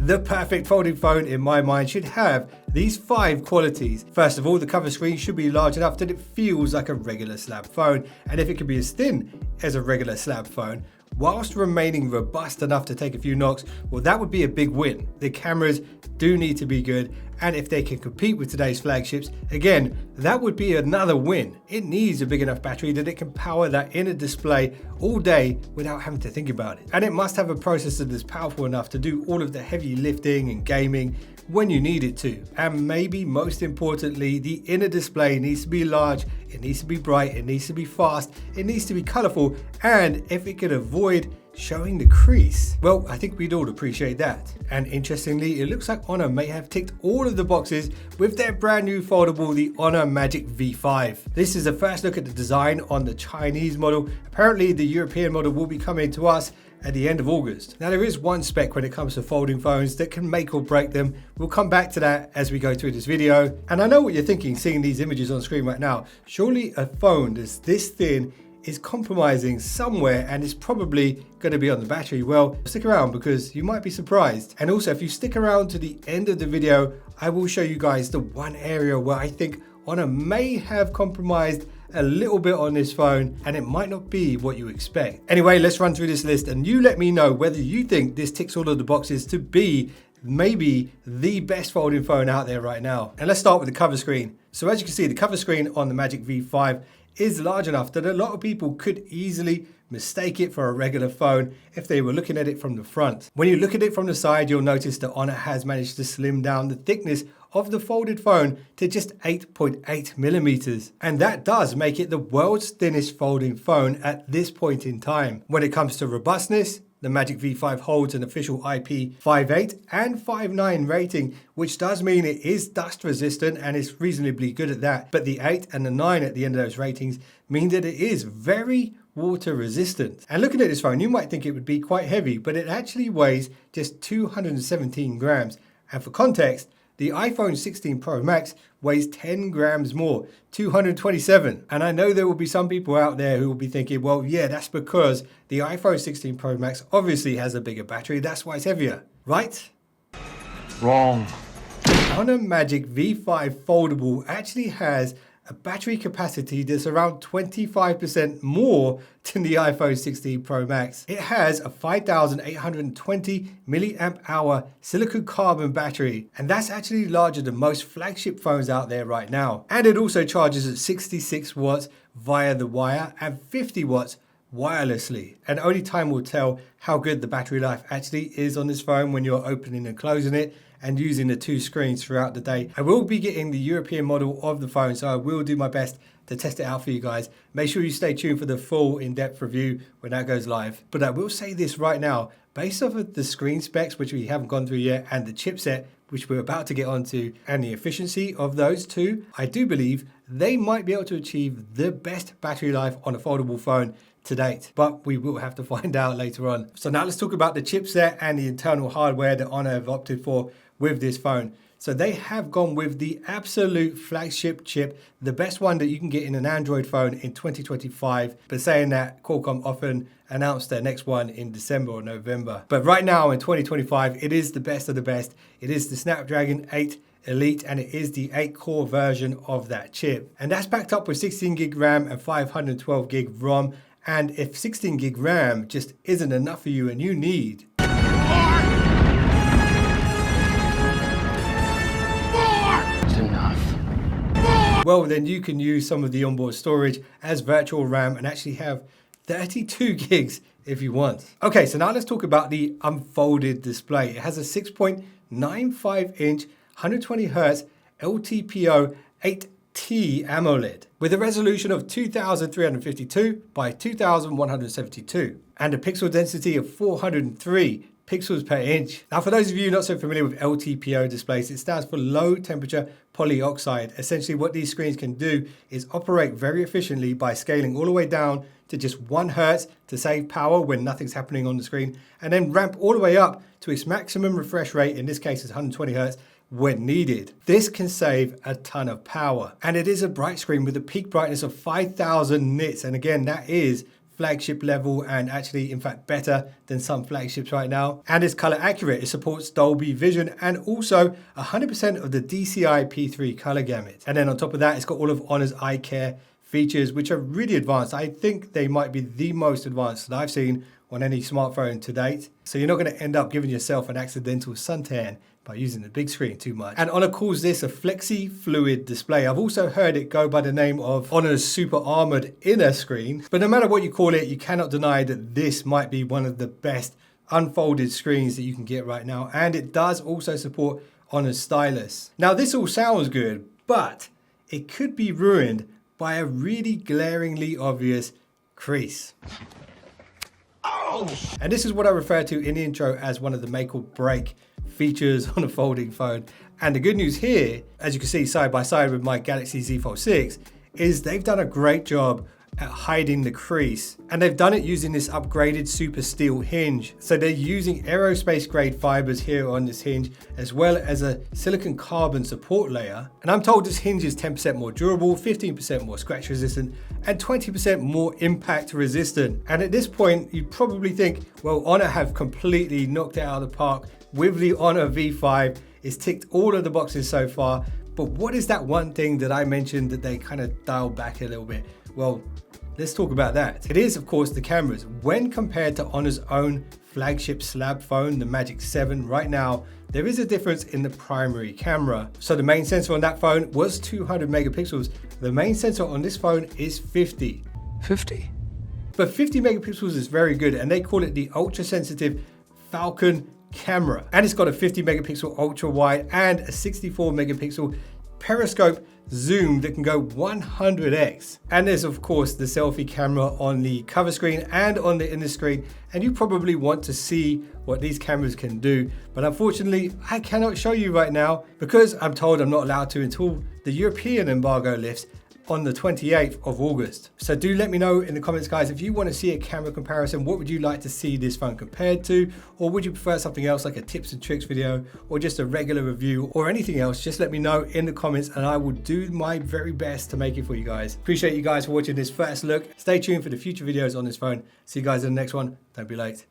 The perfect folding phone in my mind should have these 5 qualities. First of all, the cover screen should be large enough that it feels like a regular slab phone, and if it can be as thin as a regular slab phone, whilst remaining robust enough to take a few knocks, well, that would be a big win. The cameras do need to be good, and if they can compete with today's flagships, again, that would be another win. It needs a big enough battery that it can power that inner display all day without having to think about it. And it must have a processor that's powerful enough to do all of the heavy lifting and gaming when you need it to. And maybe most importantly, the inner display needs to be large, it needs to be bright, it needs to be fast, it needs to be colorful, and if it could avoid showing the crease, well, I think we'd all appreciate that. And interestingly, it looks like Honor may have ticked all of the boxes with their brand new foldable, the Honor Magic V5. This is the first look at the design on the Chinese model. Apparently the European model will be coming to us at the end of August. Now, there is one spec when it comes to folding phones that can make or break them. We'll come back to that as we go through this video. And I know what you're thinking, seeing these images on screen right now. Surely a phone that's this thin is compromising somewhere, and it's probably going to be on the battery. Well, stick around because you might be surprised. And also, if you stick around to the end of the video, I will show you guys the one area where I think Honor may have compromised a little bit on this phone, and it might not be what you expect. Anyway, let's run through this list and you let me know whether you think this ticks all of the boxes to be maybe the best folding phone out there right now. And let's start with the cover screen. So as you can see, the cover screen on the Magic V5 is large enough that a lot of people could easily mistake it for a regular phone if they were looking at it from the front. When you look at it from the side, you'll notice that Honor has managed to slim down the thickness of the folded phone to just 8.8 millimeters. And that does make it the world's thinnest folding phone at this point in time. When it comes to robustness, the Magic V5 holds an official IP58 and 59 rating, which does mean it is dust resistant and is reasonably good at that. But the 8 and the 9 at the end of those ratings mean that it is very water resistant. And looking at this phone, you might think it would be quite heavy, but it actually weighs just 217 grams. And for context, the iPhone 16 Pro Max weighs 10 grams more, 227. And I know there will be some people out there who will be thinking, well, yeah, that's because the iPhone 16 Pro Max obviously has a bigger battery. That's why it's heavier, right? Wrong. Honor Magic V5 Foldable actually has a battery capacity that's around 25% more than the iPhone 16 Pro Max. It has a 5,820 milliamp hour silicon carbon battery, and that's actually larger than most flagship phones out there right now. And it also charges at 66 watts via the wire and 50 watts wirelessly. And only time will tell how good the battery life actually is on this phone when you're opening and closing it and using the 2 screens throughout the day. I will be getting the European model of the phone, so I will do my best to test it out for you guys. Make sure you stay tuned for the full in-depth review when that goes live. But I will say this right now, based off of the screen specs, which we haven't gone through yet, and the chipset, which we're about to get onto, and the efficiency of those two, I do believe they might be able to achieve the best battery life on a foldable phone to date, but we will have to find out later on. So now let's talk about the chipset and the internal hardware that Honor have opted for with this phone. So they have gone with the absolute flagship chip, the best one that you can get in an Android phone in 2025. But saying that, Qualcomm often announce their next one in December or November. But right now in 2025, it is the best of the best. It is the Snapdragon 8 Elite, and it is the 8-core version of that chip. And that's backed up with 16 gig RAM and 512 gig ROM. And if 16 gig RAM just isn't enough for you and you need well, then you can use some of the onboard storage as virtual RAM and actually have 32 gigs if you want. Okay, so now let's talk about the unfolded display. It has a 6.95 inch, 120 Hertz LTPO 8T AMOLED with a resolution of 2352 by 2172 and a pixel density of 403 pixels per inch. Now, for those of you not so familiar with LTPO displays, it stands for low temperature polyoxide. Essentially, what these screens can do is operate very efficiently by scaling all the way down to just 1 Hertz to save power when nothing's happening on the screen, and then ramp all the way up to its maximum refresh rate, in this case is 120 Hertz, when needed. This can save a ton of power, and it is a bright screen with a peak brightness of 5,000 nits, and again, that is flagship level and actually in fact better than some flagships right now. And it's color accurate. It supports Dolby Vision and also 100% of the DCI P3 color gamut. And then on top of that, it's got all of Honor's eye care features, which are really advanced. I think they might be the most advanced that I've seen on any smartphone to date. So you're not going to end up giving yourself an accidental suntan by using the big screen too much. And Honor calls this a flexi fluid display. I've also heard it go by the name of Honor's super armored inner screen. But no matter what you call it, you cannot deny that this might be one of the best unfolded screens that you can get right now. And it does also support Honor's stylus. Now this all sounds good, but it could be ruined by a really glaringly obvious crease. And this is what I refer to in the intro as one of the make or break features on a folding phone. And the good news here, as you can see side by side with my Galaxy Z Fold 6, is they've done a great job at hiding the crease. And they've done it using this upgraded super steel hinge. So they're using aerospace grade fibers here on this hinge, as well as a silicon carbon support layer. And I'm told this hinge is 10% more durable, 15% more scratch resistant, and 20% more impact resistant. And at this point, you'd probably think, well, Honor have completely knocked it out of the park with the Honor V5. It's ticked all of the boxes so far. But what is that one thing that I mentioned that they kind of dialed back a little bit? Well, let's talk about that. It is, of course, the cameras. When compared to Honor's own flagship slab phone, the Magic 7, right now, there is a difference in the primary camera. So the main sensor on that phone was 200 megapixels. The main sensor on this phone is 50. 50? But 50 megapixels is very good, and they call it the ultra-sensitive Falcon camera. And it's got a 50 megapixel ultra wide and a 64 megapixel periscope zoom that can go 100x. And there's of course the selfie camera on the cover screen and on the inner screen, and you probably want to see what these cameras can do, but unfortunately I cannot show you right now because I'm told I'm not allowed to until the European embargo lifts on the 28th of August. So do let me know in the comments, guys, if you want to see a camera comparison. What would you like to see this phone compared to? Or would you prefer something else like a tips and tricks video or just a regular review or anything else? Just let me know in the comments and I will do my very best to make it for you guys. Appreciate you guys for watching this first look. Stay tuned for the future videos on this phone. See you guys in the next one. Don't be late.